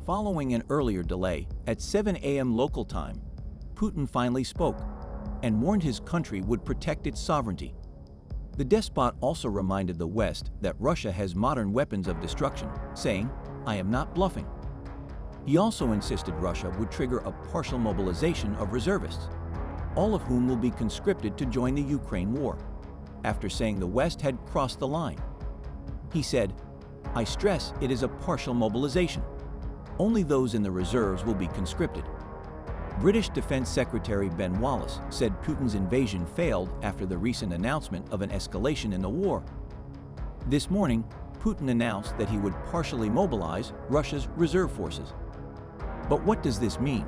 Following an earlier delay, at 7 a.m. local time, Putin finally spoke and warned his country would protect its sovereignty. The despot also reminded the West that Russia has modern weapons of destruction, saying, "I am not bluffing." He also insisted Russia would trigger a partial mobilization of reservists, all of whom will be conscripted to join the Ukraine war, after saying the West had crossed the line. He said, "I stress it is a partial mobilization. Only those in the reserves will be conscripted." British Defense Secretary Ben Wallace said Putin's invasion failed after the recent announcement of an escalation in the war. This morning, Putin announced that he would partially mobilize Russia's reserve forces. But what does this mean?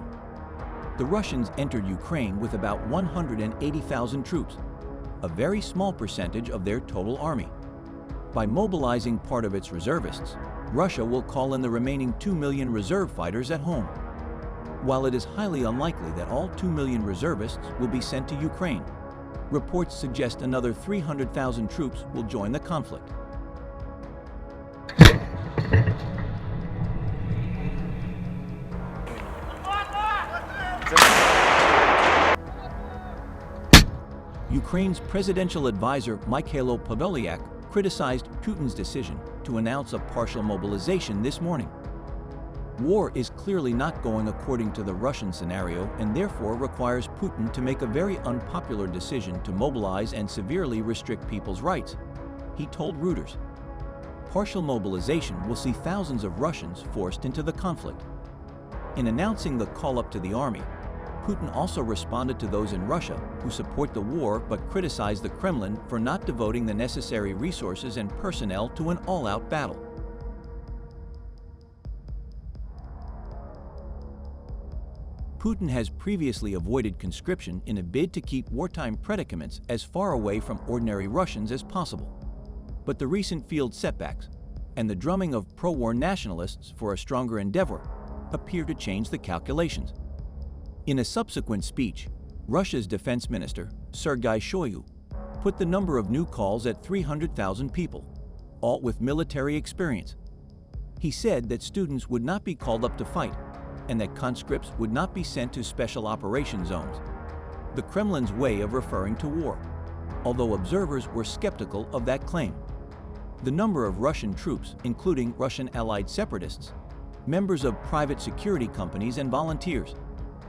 The Russians entered Ukraine with about 180,000 troops, a very small percentage of their total army. By mobilizing part of its reservists, Russia will call in the remaining 2 million reserve fighters at home. While it is highly unlikely that all 2 million reservists will be sent to Ukraine, reports suggest another 300,000 troops will join the conflict. Ukraine's presidential advisor Mikhailo Podolyak criticized Putin's decision to announce a partial mobilization this morning. War is clearly not going according to the Russian scenario and therefore requires Putin to make a very unpopular decision to mobilize and severely restrict people's rights, he told Reuters. Partial mobilization will see thousands of Russians forced into the conflict. In announcing the call up to the army, Putin also responded to those in Russia who support the war but criticized the Kremlin for not devoting the necessary resources and personnel to an all-out battle. Putin has previously avoided conscription in a bid to keep wartime predicaments as far away from ordinary Russians as possible. But the recent field setbacks and the drumming of pro-war nationalists for a stronger endeavor appear to change the calculations. In a subsequent speech, Russia's defense minister, Sergei Shoigu, put the number of new calls at 300,000 people, all with military experience. He said that students would not be called up to fight, and that conscripts would not be sent to special operation zones, the Kremlin's way of referring to war, although observers were skeptical of that claim. The number of Russian troops, including Russian allied separatists, members of private security companies and volunteers,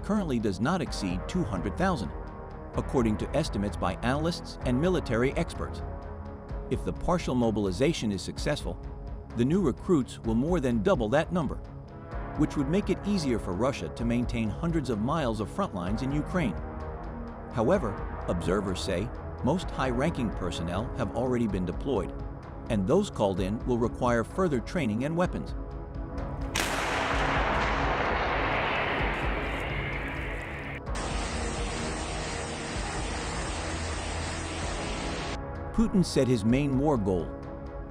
currently does not exceed 200,000, according to estimates by analysts and military experts. If the partial mobilization is successful, the new recruits will more than double that number, which would make it easier for Russia to maintain hundreds of miles of front lines in Ukraine. However, observers say most high-ranking personnel have already been deployed, and those called in will require further training and weapons. Putin said his main war goal,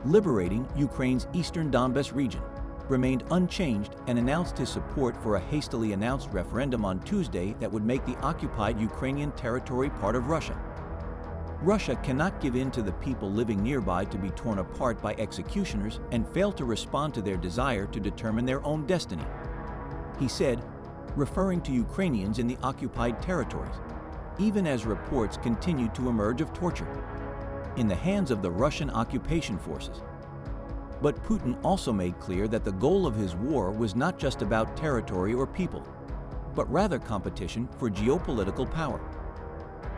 liberating Ukraine's eastern Donbas region, remained unchanged and announced his support for a hastily announced referendum on Tuesday that would make the occupied Ukrainian territory part of Russia. Russia cannot give in to the people living nearby to be torn apart by executioners and fail to respond to their desire to determine their own destiny, he said, referring to Ukrainians in the occupied territories, even as reports continue to emerge of torture in the hands of the Russian occupation forces. But Putin also made clear that the goal of his war was not just about territory or people, but rather competition for geopolitical power.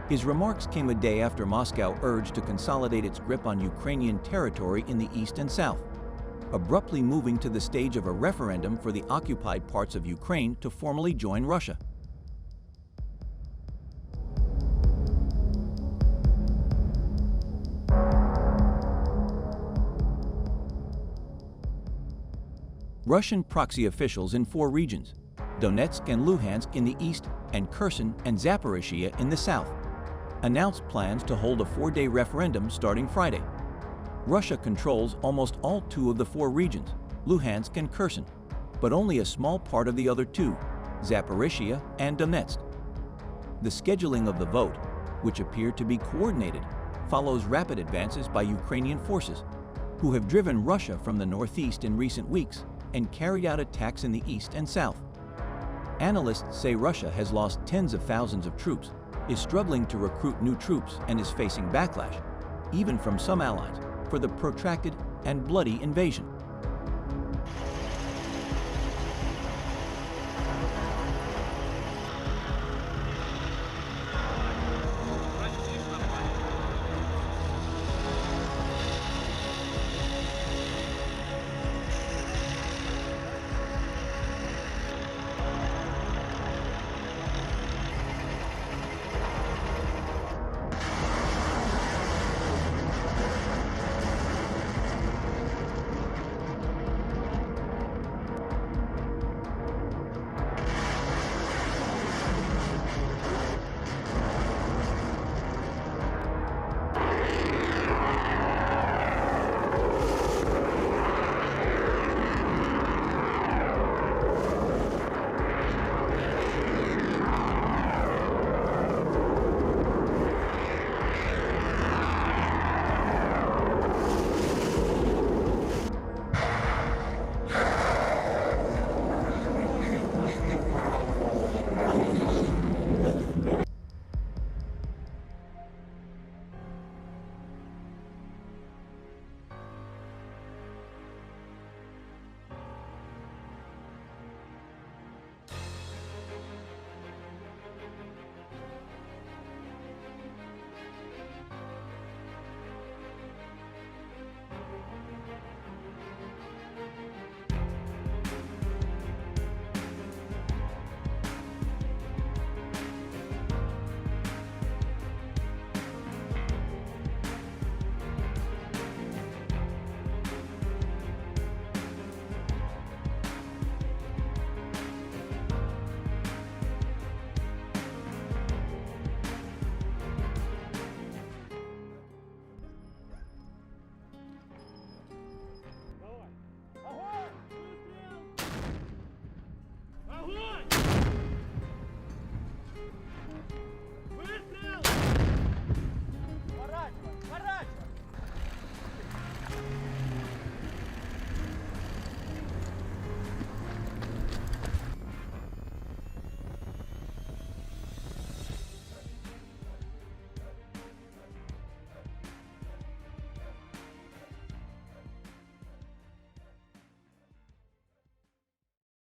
His remarks came a day after Moscow urged to consolidate its grip on Ukrainian territory in the east and south, abruptly moving to the stage of a referendum for the occupied parts of Ukraine to formally join Russia. Russian proxy officials in 4 regions, Donetsk and Luhansk in the east and Kherson and Zaporizhia in the south, announced plans to hold a 4-day referendum starting Friday. Russia controls almost all 2 of the 4 regions, Luhansk and Kherson, but only a small part of the other 2, Zaporizhia and Donetsk. The scheduling of the vote, which appeared to be coordinated, follows rapid advances by Ukrainian forces, who have driven Russia from the northeast in recent weeks and carried out attacks in the east and south. Analysts say Russia has lost tens of thousands of troops, is struggling to recruit new troops, and is facing backlash, even from some allies, for the protracted and bloody invasion.